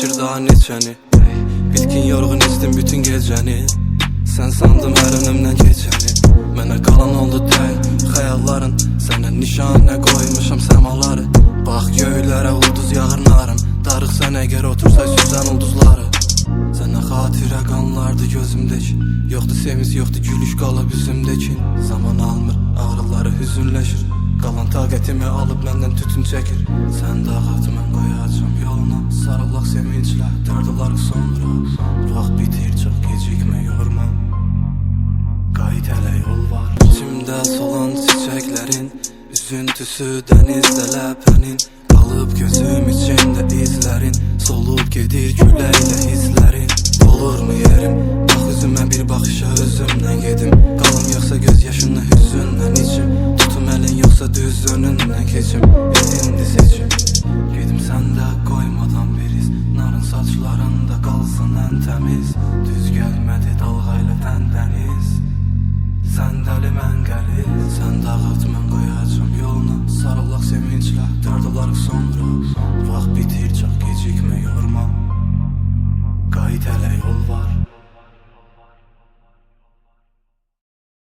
çəkir daha neçəni. Bitkin yorğun içdim bütün gecəni. Sən sandım hər önümdən keçəni. Mənə qalan oldu tək xəyalların. Sənə nişanə qoymuşam səmaları. Bax göylərə ulduz yağır narım. Darıq sən əgər otursa süzən ulduzları. Sənə xatirə qanlardı gözümdəki. Yoxdur semiz, yoxdur gülüş qalıb üzümdəki. Zaman almır, ağrıları hüzünləşir. Qalan taqətimi alıb məndən tütün çəkir. Sən dağıt, mən qoyacam yoluna. Sarılaq sevinclə, dərd olarıq sonra. Vaxt bitir, çox gecikmə, yorma. Qayıt, hələ yol var. İçimdə solan çiçəklərin üzüntüsü dənizdə ləpənin. Qalıb gözüm içində izlərin. Solub gedir küləklə hisslərin. Dolurmu yerim? Bax üzümə bir baxışa özümdən gedim. Qalım yoxsa göz yaşını hüzündən içim. Tutum əlin yoxsa düz önündən keçim. Edindi seçim. Gedim səndə qoymadan bir iz. Narın saçlarında qalsın ən təmiz. Düz gəlmədi dalğayla təndəniz. Sən dəli mən qəliz. Sən dağıt mən qoyacam yoluna. Sarılaq sevinclə, dərd olarıq sonra. Vaxt bitir, çox gecikmə, yorma. Qayıt, hələ yol var.